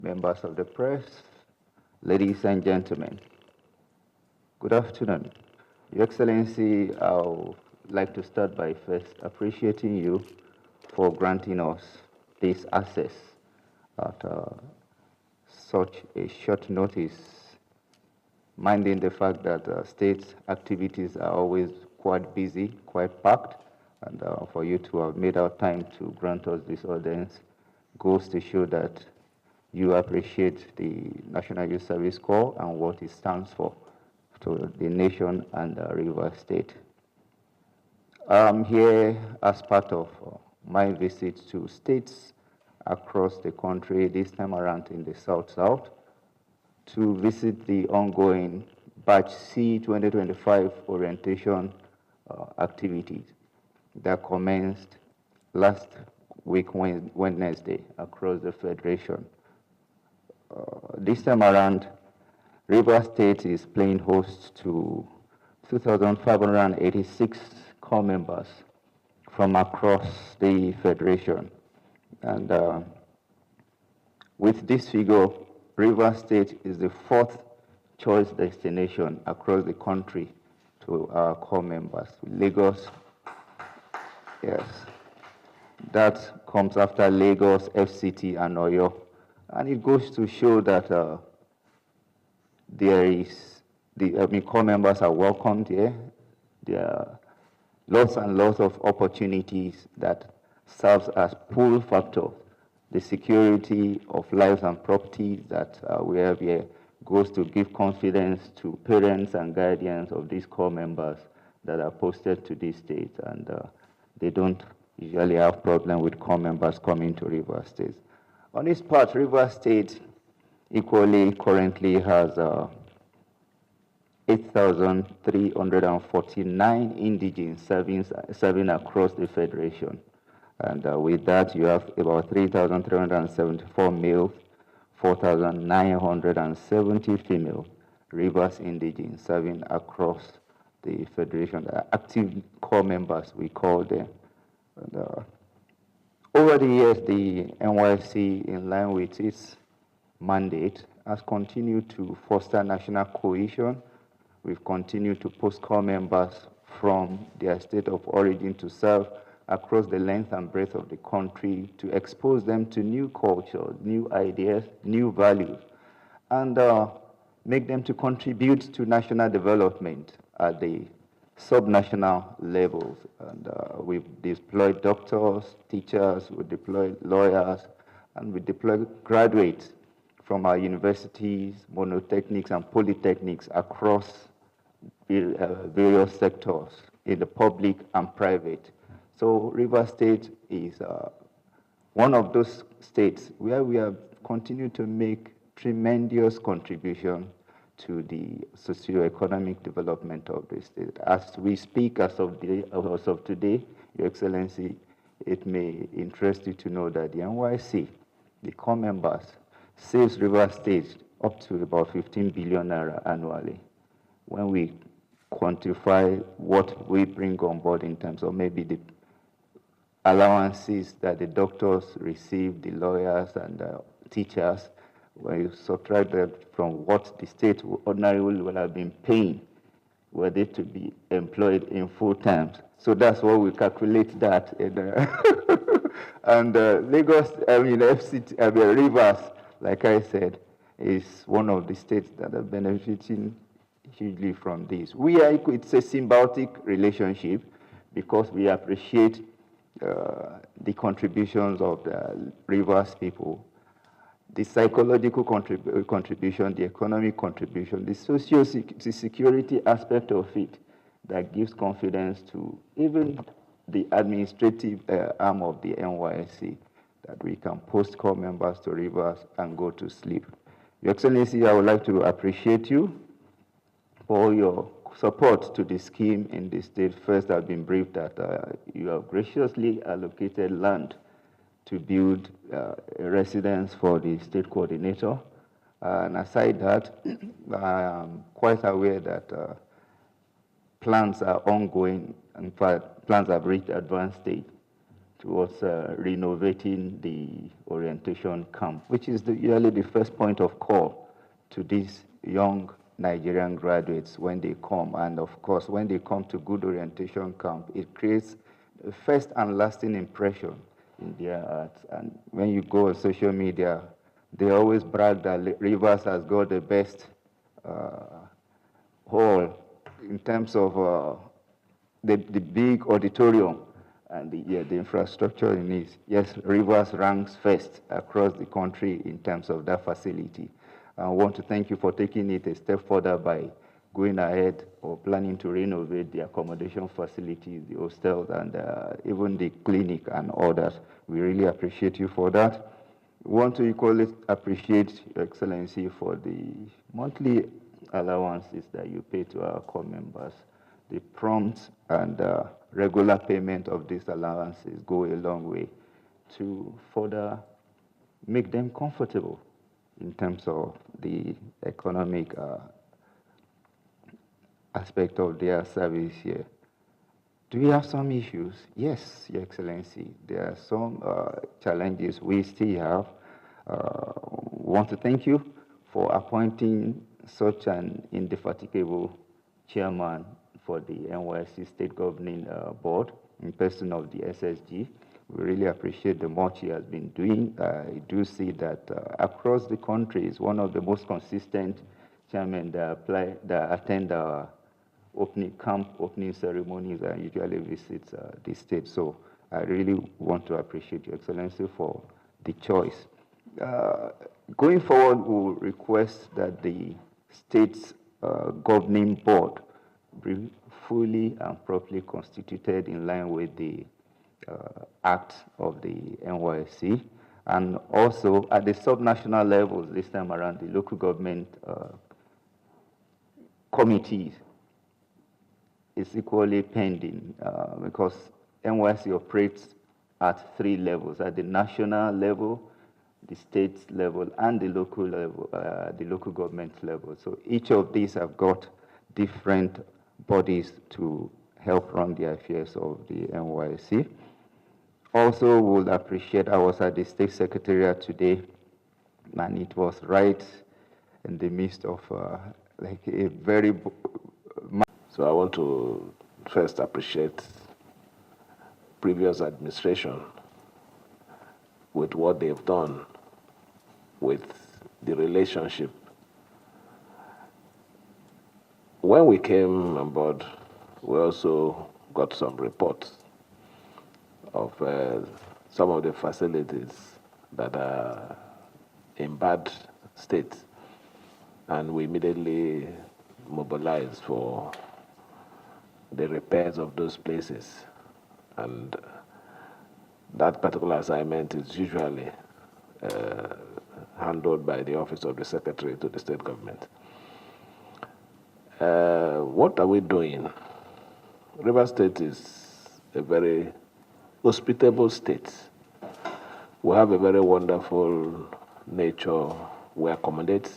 members of the press, ladies and gentlemen. Good afternoon. Your Excellency, I would like to start by first appreciating you for granting us this access at such a short notice, minding the fact that state activities are always quite busy, quite packed, and for you to have made out time to grant us this audience goes to show that you appreciate the National Youth Service Corps and what it stands for to the nation and Rivers State. I'm here as part of my visit to states across the country, this time around in the South-South, to visit the ongoing Batch C 2025 orientation activities that commenced last week Wednesday across the Federation. This time around, Rivers State is playing host to 2,586 corps members from across the Federation. And with this figure, Rivers State is the fourth choice destination across the country to our corps members. Lagos, yes, that comes after Lagos, FCT, and Oyo. And it goes to show that corps members are welcomed here. There are lots and lots of opportunities that serves as pull factor. The security of lives and property that we have here goes to give confidence to parents and guardians of these corps members that are posted to these states, and they don't usually have problem with corps members coming to Rivers State. On this part, Rivers State equally currently has 8,349 indigenes serving across the Federation. And with that, you have about 3,374 male, 4,970 female Rivers indigenes serving across the Federation. Active corps members, we call them. And, over the years, the NYSC, in line with its mandate, has continued to foster national cohesion. We've continued to post corps members from their state of origin to serve across the length and breadth of the country, to expose them to new culture, new ideas, new values, and make them to contribute to national development at the subnational levels. And we've deployed doctors, teachers, we deployed lawyers, and we deployed graduates from our universities, monotechnics, and polytechnics across various sectors in the public and private. So Rivers State is one of those states where we have continued to make tremendous contribution to the socioeconomic development of the state. As we speak, as of today, Your Excellency, it may interest you to know that the NYSC, the corps members, saves Rivers State up to about 15 billion naira annually. When we quantify what we bring on board in terms of maybe the allowances that the doctors receive, the lawyers and the teachers, when you subtract that from what the state ordinarily would have been paying were they to be employed in full time. So that's what we calculate that. And Lagos, FCT, Rivers, like I said, is one of the states that are benefiting hugely from this. It's a symbiotic relationship because we appreciate the contributions of the Rivers people, the psychological contribution, the economic contribution, the security aspect of it that gives confidence to even the administrative arm of the NYSC that we can post corps members to Rivers and go to sleep. Your Excellency, I would like to appreciate you for your support to the scheme in the state. First, I've been briefed that you have graciously allocated land to build a residence for the state coordinator. And aside that, I am quite aware that plans are ongoing. In fact, plans have reached advanced stage towards renovating the orientation camp, which is usually the first point of call to these young Nigerian graduates when they come. And of course, when they come to good orientation camp, it creates a first and lasting impression in their hearts. And when you go on social media, they always brag that Rivers has got the best hall in terms of the big auditorium and the infrastructure in it. Yes, Rivers ranks first across the country in terms of that facility. I want to thank you for taking it a step further by going ahead or planning to renovate the accommodation facilities, the hostels, and even the clinic and others. We really appreciate you for that. We want to equally appreciate Your Excellency for the monthly allowances that you pay to our corps members. The prompt and regular payment of these allowances go a long way to further make them comfortable in terms of the economic aspect of their service here. Do we have some issues? Yes, Your Excellency. There are some challenges we still have. Want to thank you for appointing such an indefatigable chairman for the NYSC State Governing Board in person of the SSG. We really appreciate the much he has been doing. I do see that across the country is one of the most consistent chairmen that attend our camp opening ceremonies and usually visits the state. So I really want to appreciate Your Excellency for the choice. Going forward, we'll request that the state's governing board be fully and properly constituted in line with the act of the NYSC, and also at the subnational levels this time around, the local government committees is equally pending because NYSC operates at 3 levels: at the national level, the state level, and the local level, the local government level. So each of these have got different bodies to help run the affairs of the NYSC. Also, would appreciate, I was at the State Secretariat today, and it was right in the midst of like a very... So I want to first appreciate previous administration with what they've done with the relationship. When we came on board, we also got some reports of some of the facilities that are in bad state, and we immediately mobilized for the repairs of those places. And that particular assignment is usually handled by the Office of the Secretary to the state government. What are we doing? Rivers State is a very hospitable state. We have a very wonderful nature we accommodate,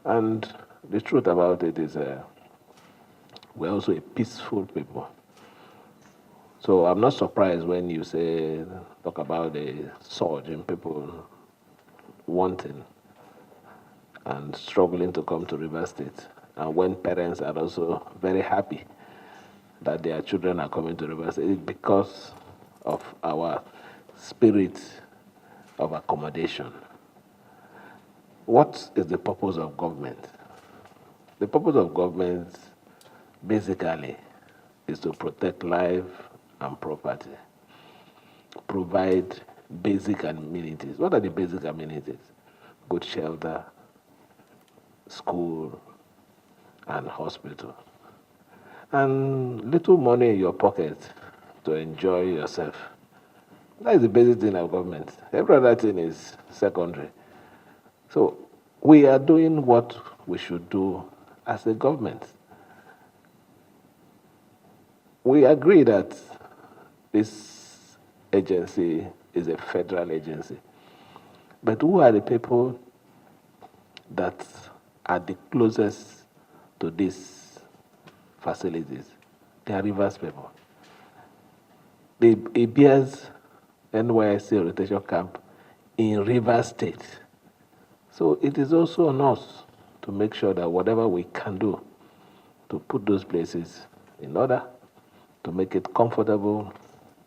and the truth about it is we're also a peaceful people. So I'm not surprised when you talk about the surge in people wanting and struggling to come to Rivers State, and when parents are also very happy that their children are coming to Rivers State because of our spirit of accommodation. What is the purpose of government? The purpose of government basically is to protect life and property, provide basic amenities. What are the basic amenities? Good shelter, school, and hospital. And little money in your pocket to enjoy yourself. That is the basic thing of government. Every other thing is secondary. So we are doing what we should do as a government. We agree that this agency is a federal agency. But who are the people that are the closest to these facilities? They are Rivers people. It bears NYSC Orientation Camp in Rivers State. So it is also on us to make sure that whatever we can do to put those places in order, to make it comfortable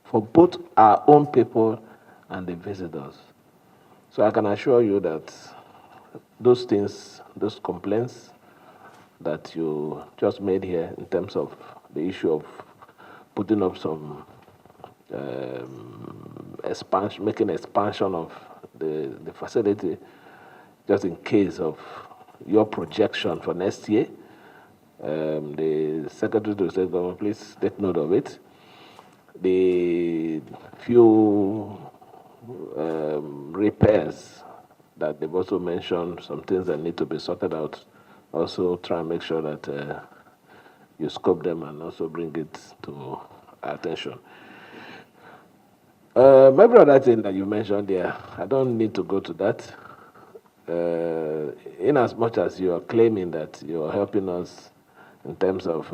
for both our own people and the visitors. So I can assure you that those things, those complaints that you just made here in terms of the issue of putting up some expansion, making expansion of the facility, just in case of your projection for next year. The Secretary to the State Government, please take note of it. The few repairs that they've also mentioned, some things that need to be sorted out, also try and make sure that you scope them and also bring it to our attention. Every other thing that you mentioned there, I don't need to go to that. In as much as you are claiming that you are helping us in terms of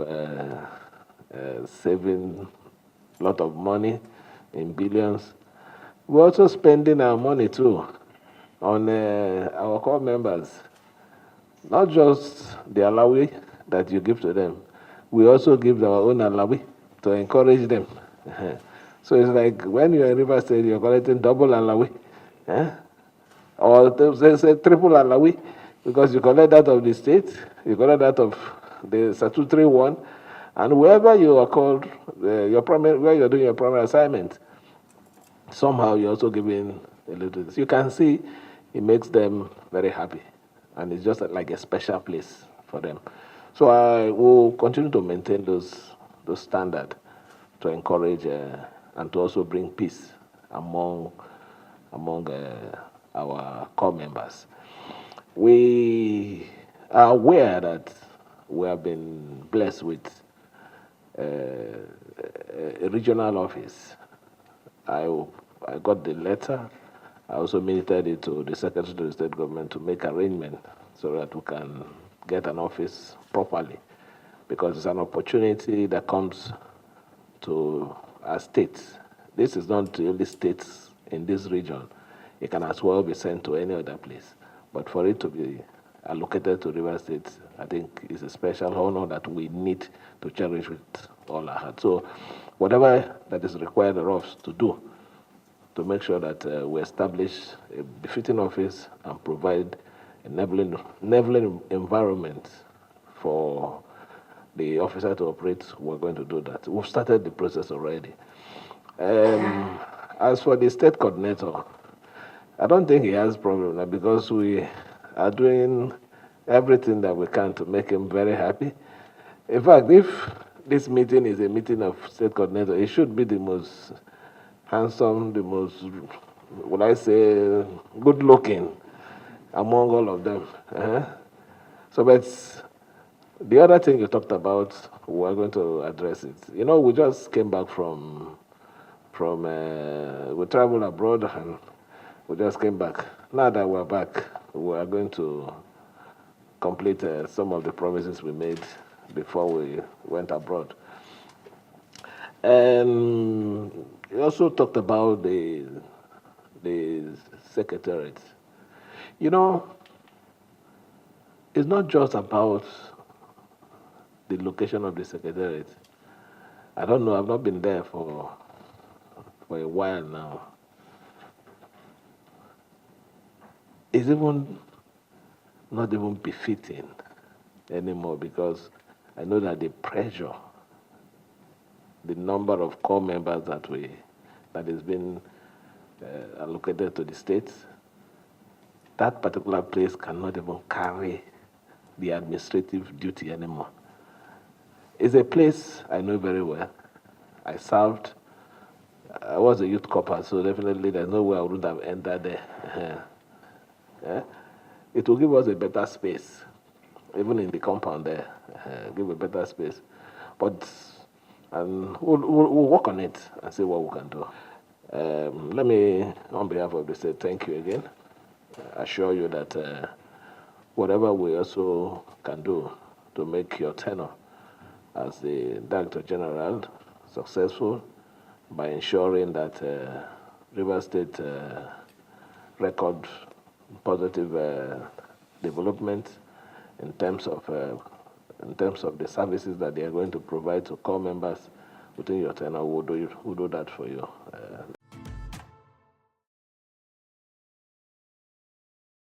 saving a lot of money in billions, we're also spending our money too on our core members. Not just the alawi that you give to them, we also give our own alawi to encourage them. So it's like when you're in River State, you're collecting double alawi, or say triple alawi, because you collect that of the state, you collect that of the statutory one, and wherever you are called, where you're doing your primary assignment, somehow you're also giving a little. You can see it makes them very happy, and it's just like a special place for them. So I will continue to maintain those standards to encourage and to also bring peace among our core members. We are aware that we have been blessed with a regional office. I got the letter. I also ministered it to the Secretary to the State Government to make arrangement so that we can get an office properly, because it's an opportunity that comes to our states. This is not the only states in this region. It can as well be sent to any other place. But for it to be allocated to River State, I think is a special honor that we need to cherish with all our heart. So whatever that is required of us to do to make sure that we establish a befitting office and provide a enabling environment for the officer to operate, we're going to do that. We've started the process already. As for the state coordinator, I don't think he has a problem now, because we are doing everything that we can to make him very happy. In fact, if this meeting is a meeting of state coordinator, it should be the most handsome, the most, would I say, good looking among all of them. So, but the other thing you talked about, we're going to address it. You know, we just came back from we traveled abroad and we just came back. Now that we're back, we are going to complete some of the promises we made before we went abroad. And you also talked about the secretariat. You know, it's not just about the location of the secretariat. I don't know, I've not been there for a while now. It's even not even befitting anymore, because I know that the pressure, the number of core members that is being allocated to the states, that particular place cannot even carry the administrative duty anymore. It's a place I know very well. I served. I was a youth corps, so definitely there's no way I wouldn't have entered there. It will give us a better space, even in the compound there. Give a better space, but we'll work on it and see what we can do. Let me, on behalf of the state, thank you again. Assure you that whatever we also can do to make your tenure as the Director General successful by ensuring that River State record positive development in terms of the services that they are going to provide to core members within your tenure. Who do that for you?